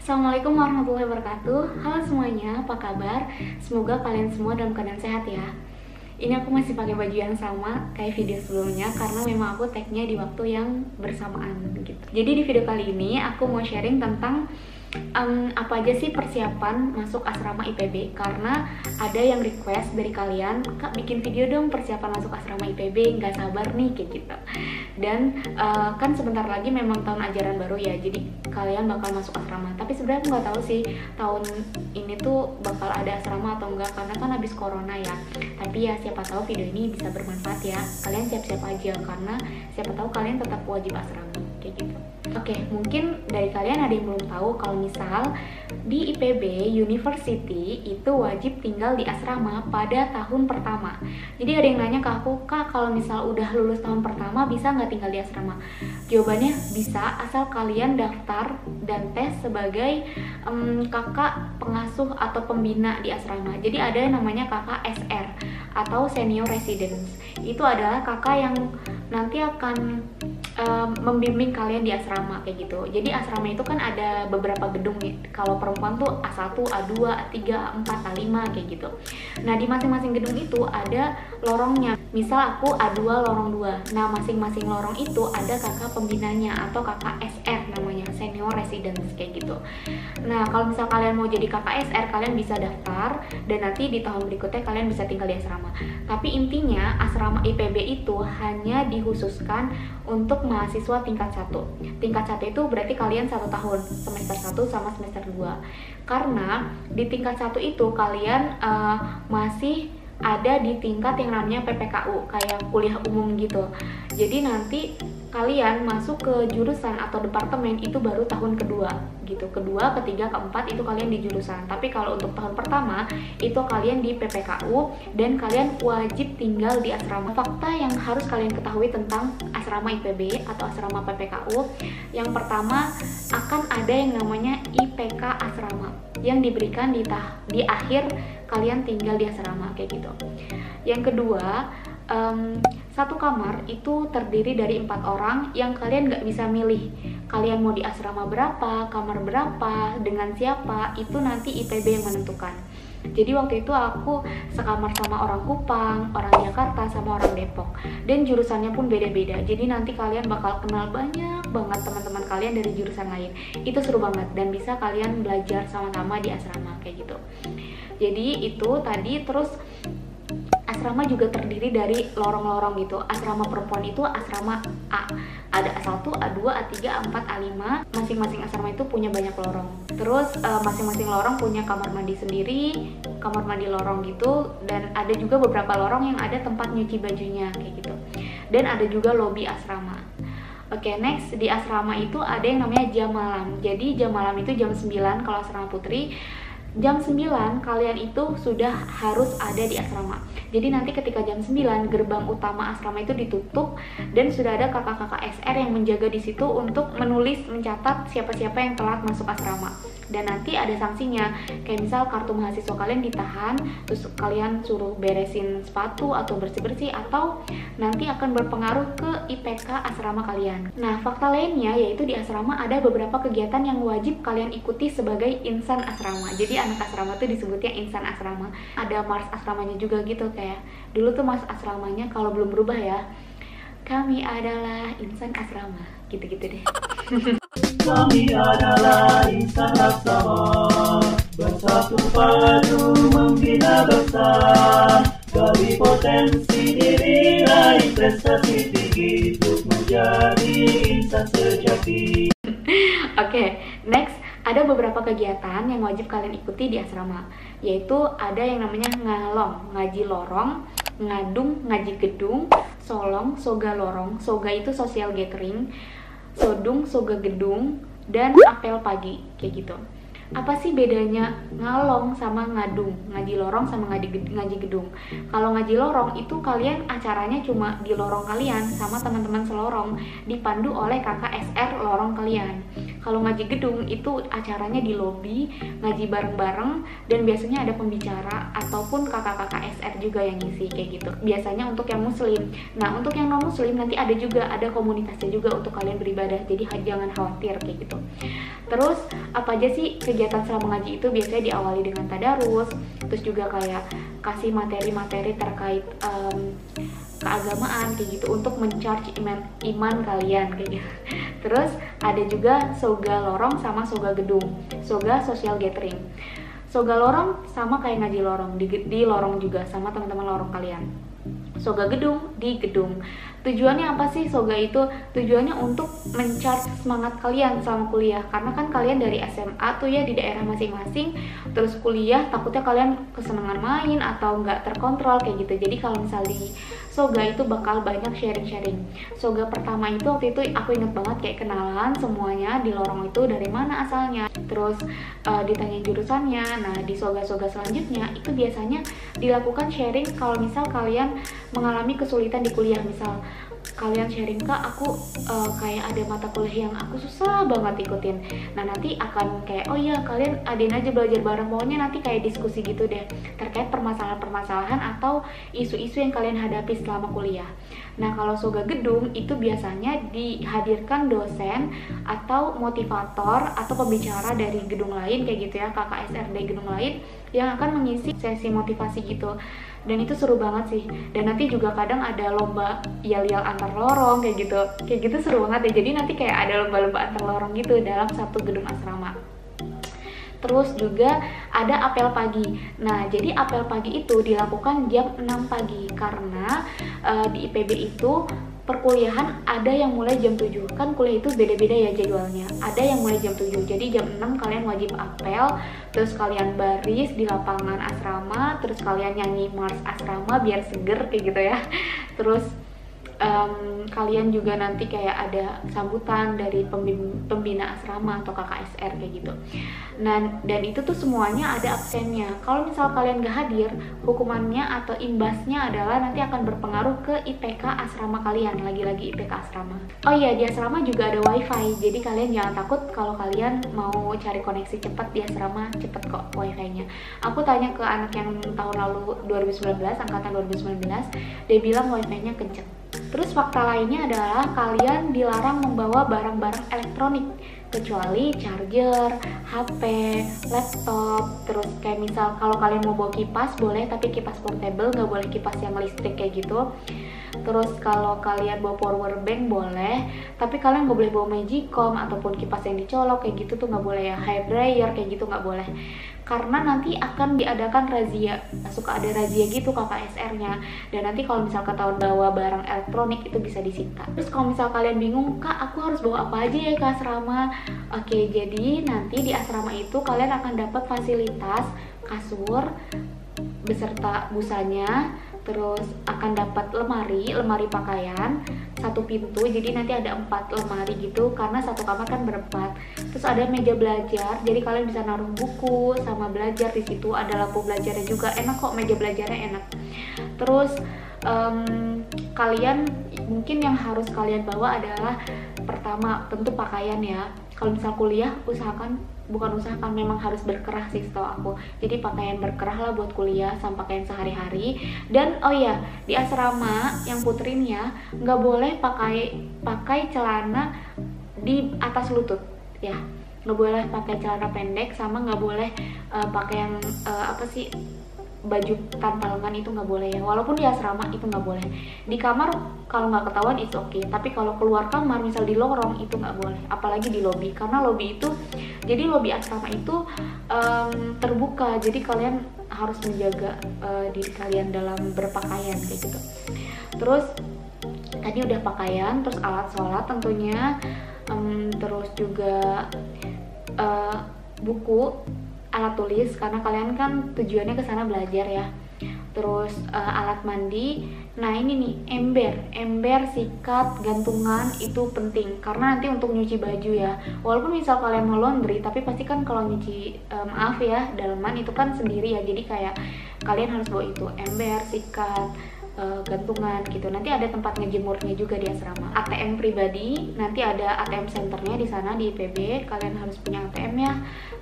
Assalamualaikum warahmatullahi wabarakatuh. Halo semuanya, apa kabar? Semoga kalian semua dalam keadaan sehat ya. Ini aku masih pakai baju yang sama kayak video sebelumnya karena memang aku tag-nya di waktu yang bersamaan gitu. Jadi di video kali ini aku mau sharing tentang apa aja sih persiapan masuk asrama IPB, karena ada yang request dari kalian, Kak bikin video dong persiapan masuk asrama IPB, nggak sabar nih kayak gitu. Dan kan sebentar lagi memang tahun ajaran baru ya, jadi kalian bakal masuk asrama. Tapi sebenarnya aku nggak tahu sih tahun ini tuh bakal ada asrama atau enggak, karena kan habis corona ya. Tapi ya siapa tahu video ini bisa bermanfaat ya, kalian siap-siap aja karena siapa tahu kalian tetap wajib asrama kayak gitu. Oke, mungkin dari kalian ada yang belum tahu kalau misal di IPB University itu wajib tinggal di asrama pada tahun pertama. Jadi ada yang nanya ke aku, Kak kalau misal udah lulus tahun pertama bisa nggak tinggal di asrama? Jawabannya bisa, asal kalian daftar dan tes sebagai kakak pengasuh atau pembina di asrama. Jadi ada yang namanya kakak SR atau senior residence. Itu adalah kakak yang nanti akan membimbing kalian di asrama kayak gitu. Jadi asrama itu kan ada beberapa gedung nih. Kalau perempuan tuh A1, A2, A3, A4, A5 kayak gitu. Nah, di masing-masing gedung itu ada lorongnya. Misal aku A2 lorong 2. Nah, masing-masing lorong itu ada kakak pembinanya atau kakak SR namanya, senior residence kayak gitu. Nah, kalau misal kalian mau jadi kakak SR, kalian bisa daftar dan nanti di tahun berikutnya kalian bisa tinggal di asrama. Tapi intinya asrama IPB itu hanya dikhususkan untuk mahasiswa tingkat 1. Tingkat 1 itu berarti kalian 1 tahun, semester 1 sama semester 2. Karena di tingkat 1 itu kalian masih ada di tingkat yang namanya PPKU, kayak kuliah umum gitu. Jadi nanti kalian masuk ke jurusan atau departemen itu baru tahun kedua gitu. Kedua, ketiga, keempat itu kalian di jurusan. Tapi kalau untuk tahun pertama itu kalian di PPKU dan kalian wajib tinggal di asrama. Fakta yang harus kalian ketahui tentang asrama IPB atau asrama PPKU, yang pertama akan ada yang namanya IPK asrama yang diberikan di akhir kalian tinggal di asrama kayak gitu. Yang kedua, satu kamar itu terdiri dari 4 orang yang kalian nggak bisa milih kalian mau di asrama berapa, kamar berapa, dengan siapa, itu nanti IPB yang menentukan. Jadi waktu itu aku sekamar sama orang Kupang, orang Jakarta, sama orang Depok, dan jurusannya pun beda-beda. Jadi nanti kalian bakal kenal banyak banget teman-teman kalian dari jurusan lain. Itu seru banget dan bisa kalian belajar sama-sama di asrama kayak gitu. Jadi itu tadi. Terus asrama juga terdiri dari lorong-lorong gitu. Asrama perempuan itu asrama A. Ada A1, A2, A3, A4, A5. Masing-masing asrama itu punya banyak lorong. Terus masing-masing lorong punya kamar mandi sendiri, kamar mandi lorong gitu. Dan ada juga beberapa lorong yang ada tempat nyuci bajunya kayak gitu. Dan ada juga lobi asrama. Oke, next di asrama itu ada yang namanya jam malam. Jadi jam malam itu jam 9 kalau asrama putri. Jam 9 kalian itu sudah harus ada di asrama. Jadi nanti ketika jam 9 gerbang utama asrama itu ditutup dan sudah ada kakak-kakak SR yang menjaga di situ untuk menulis, mencatat siapa-siapa yang telat masuk asrama. Dan nanti ada sanksinya, kayak misal kartu mahasiswa kalian ditahan, terus kalian suruh beresin sepatu atau bersih-bersih, atau nanti akan berpengaruh ke IPK asrama kalian. Nah, fakta lainnya yaitu di asrama ada beberapa kegiatan yang wajib kalian ikuti sebagai insan asrama. Jadi anak asrama tuh disebutnya insan asrama. Ada mars asramanya juga gitu, kayak dulu tuh mars asramanya kalau belum berubah ya, kami adalah insan asrama, gitu-gitu deh. Kami adalah insan asrama, bersatu padu membina bangsa, gali potensi diri, raih prestasi tinggi untuk menjadi insan sejati. Oke, next ada beberapa kegiatan yang wajib kalian ikuti di asrama, yaitu ada yang namanya ngalong, ngaji lorong, ngadung, ngaji gedung, solong, soga lorong, soga itu social gathering, sodung, soga gedung, dan apel pagi kayak gitu. Apa sih bedanya ngalong sama ngadung, ngaji lorong sama ngaji gedung? Kalau ngaji lorong itu kalian acaranya cuma di lorong kalian sama teman-teman selorong, dipandu oleh kakak SR lorong kalian. Kalau ngaji gedung itu acaranya di lobi, ngaji bareng-bareng, dan biasanya ada pembicara ataupun kakak-kakak SR juga yang ngisi kayak gitu. Biasanya untuk yang muslim. Nah, untuk yang non muslim nanti ada juga, ada komunitasnya juga untuk kalian beribadah. Jadi jangan khawatir kayak gitu. Terus apa aja sih kegiatan selama ngaji itu? Biasanya diawali dengan tadarus, terus juga kayak kasih materi-materi terkait keagamaan kayak gitu untuk mencharge iman kalian kayak gitu. Terus ada juga soga lorong sama soga gedung, soga social gathering. Soga lorong sama kayak ngaji lorong, di lorong juga sama teman-teman lorong kalian. Soga gedung di gedung. Tujuannya apa sih soga itu? Tujuannya untuk mencharge semangat kalian selama kuliah, karena kan kalian dari SMA tuh ya di daerah masing-masing, terus kuliah takutnya kalian kesenangan main atau nggak terkontrol kayak gitu. Jadi kalau misal di soga itu bakal banyak sharing-sharing. Soga pertama itu waktu itu aku inget banget kayak kenalan semuanya di lorong itu dari mana asalnya, terus ditanya jurusannya. Nah di soga-soga selanjutnya itu biasanya dilakukan sharing kalau misal kalian mengalami kesulitan di kuliah. Misal kalian sharing, Kak, aku kayak ada mata kuliah yang aku susah banget ikutin. Nah nanti akan kayak, oh iya kalian adain aja belajar bareng, pokoknya nanti kayak diskusi gitu deh terkait permasalahan-permasalahan atau isu-isu yang kalian hadapi selama kuliah. Nah kalau soga gedung itu biasanya dihadirkan dosen atau motivator atau pembicara dari gedung lain kayak gitu ya, kakak SRD gedung lain yang akan mengisi sesi motivasi gitu. Dan itu seru banget sih. Dan nanti juga kadang ada lomba yel-yel antar lorong kayak gitu seru banget ya. Jadi nanti kayak ada lomba-lomba antar lorong gitu dalam satu gedung asrama. Terus juga ada apel pagi. Nah jadi apel pagi itu dilakukan jam 6 pagi karena di IPB itu perkuliahan ada yang mulai jam 7, kan kuliah itu beda-beda ya jadwalnya. Ada yang mulai jam 7, jadi jam 6 kalian wajib apel, terus kalian baris di lapangan asrama, terus kalian nyanyi mars asrama biar seger kayak gitu ya. Terus kalian juga nanti kayak ada sambutan dari pembina asrama atau KKSR kayak gitu. Nah, dan itu tuh semuanya ada absennya. Kalau misal kalian gak hadir, hukumannya atau imbasnya adalah nanti akan berpengaruh ke IPK asrama kalian. Lagi-lagi IPK asrama. Oh iya, di asrama juga ada wifi, jadi kalian jangan takut kalau kalian mau cari koneksi cepat di asrama, cepet kok wifi-nya. Aku tanya ke anak yang tahun lalu 2019, angkatan 2019, dia bilang wifi-nya kenceng. Terus fakta lainnya adalah kalian dilarang membawa barang-barang elektronik kecuali charger, HP, laptop. Terus kayak misal kalau kalian mau bawa kipas boleh, tapi kipas portable, nggak boleh kipas yang listrik kayak gitu. Terus kalau kalian bawa power bank boleh, tapi kalian nggak boleh bawa magicom ataupun kipas yang dicolok kayak gitu tuh nggak boleh ya. Hair dryer kayak gitu nggak boleh, karena nanti akan diadakan razia. Suka ada razia gitu KKSR-nya, dan nanti kalau misal ketahuan bawa barang elektronik itu bisa disita. Terus kalau misal kalian bingung, Kak aku harus bawa apa aja ya ke asrama? Oke, jadi nanti di asrama itu kalian akan dapat fasilitas kasur beserta busanya, terus akan dapat lemari pakaian satu pintu, jadi nanti ada 4 lemari gitu karena satu kamar kan berempat. Terus ada meja belajar, jadi kalian bisa naruh buku sama belajar di situ. Ada lampu belajarnya juga, enak kok, meja belajarnya enak. Terus kalian mungkin yang harus kalian bawa adalah pertama tentu pakaian ya. Kalau misal kuliah memang harus berkerah sih setahu aku. Jadi pakaian berkerah lah buat kuliah sama pakaian sehari-hari. Dan oh ya, di asrama yang putri nih ya, nggak boleh pakai celana di atas lutut ya. Nggak boleh pakai celana pendek, sama nggak boleh pakai yang baju tanpa lengan, itu nggak boleh ya. Walaupun di asrama itu nggak boleh. Di kamar kalau nggak ketahuan it's okay, tapi kalau keluar kamar misal di lorong itu nggak boleh, apalagi di lobi, karena lobi itu, jadi lobi asrama itu terbuka, jadi kalian harus menjaga diri kalian dalam berpakaian kayak gitu. Terus tadi udah pakaian, terus alat sholat tentunya, terus juga buku, alat tulis, karena kalian kan tujuannya ke sana belajar ya. Terus alat mandi. Nah ini nih, ember, sikat, gantungan itu penting karena nanti untuk nyuci baju ya. Walaupun misal kalian mau laundry, tapi pasti kan kalau nyuci daleman itu kan sendiri ya. Jadi kayak kalian harus bawa itu, ember, sikat, gantungan gitu. Nanti ada tempat ngejemurnya juga di asrama. ATM pribadi, nanti ada ATM centernya di sana di IPB. Kalian harus punya ATM ya.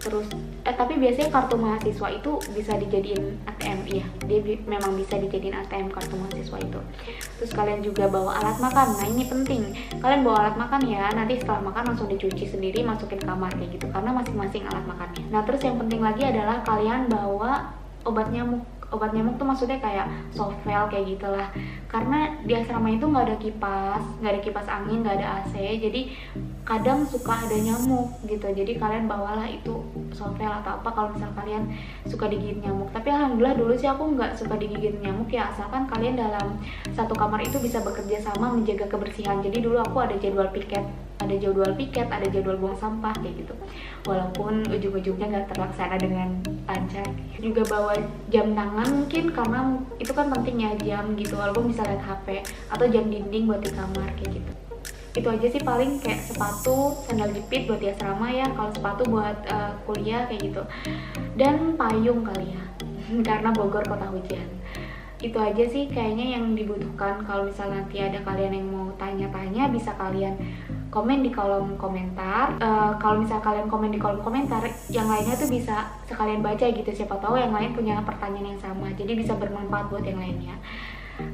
Terus tapi biasanya kartu mahasiswa itu bisa dijadiin ATM ya. Dia memang bisa dijadiin ATM kartu mahasiswa itu. Terus kalian juga bawa alat makan. Nah, ini penting. Kalian bawa alat makan ya. Nanti setelah makan langsung dicuci sendiri, masukin kamar kayak gitu. Karena masing-masing alat makannya. Nah, terus yang penting lagi adalah kalian bawa obat nyamuk. Obat nyamuk tuh maksudnya kayak Sovel kayak gitulah, karena di asrama itu nggak ada kipas angin, nggak ada AC, jadi kadang suka ada nyamuk gitu. Jadi kalian bawalah itu Sovel atau apa kalau misal kalian suka digigit nyamuk. Tapi alhamdulillah dulu sih aku nggak suka digigit nyamuk ya, asalkan kalian dalam satu kamar itu bisa bekerja sama menjaga kebersihan. Jadi dulu aku ada jadwal piket, ada jadwal buang sampah kayak gitu. Walaupun ujung-ujungnya nggak terlaksana dengan lancar. Juga bawa jam tangan mungkin, karena itu kan penting ya, jam gitu, walaupun bisa lihat HP, atau jam dinding buat di kamar kayak gitu. Itu aja sih paling, kayak sepatu, sandal jepit buat di asrama ya, kalau sepatu buat kuliah kayak gitu. Dan payung kali ya, karena Bogor kota hujan. Itu aja sih kayaknya yang dibutuhkan. Kalau misal nanti ada kalian yang mau tanya-tanya, bisa kalian komen di kolom komentar. Kalau misal kalian komen di kolom komentar, yang lainnya tuh bisa sekalian baca gitu, siapa tahu yang lain punya pertanyaan yang sama, jadi bisa bermanfaat buat yang lainnya.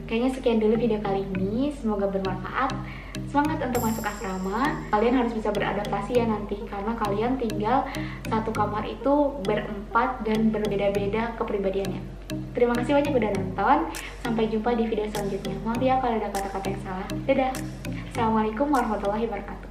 Kayaknya sekian dulu video kali ini, semoga bermanfaat. Semangat untuk masuk asrama. Kalian harus bisa beradaptasi ya nanti, karena kalian tinggal satu kamar itu berempat dan berbeda-beda kepribadiannya. Terima kasih banyak udah nonton. Sampai jumpa di video selanjutnya. Maaf ya kalau ada kata-kata yang salah. Dadah. Assalamualaikum warahmatullahi wabarakatuh.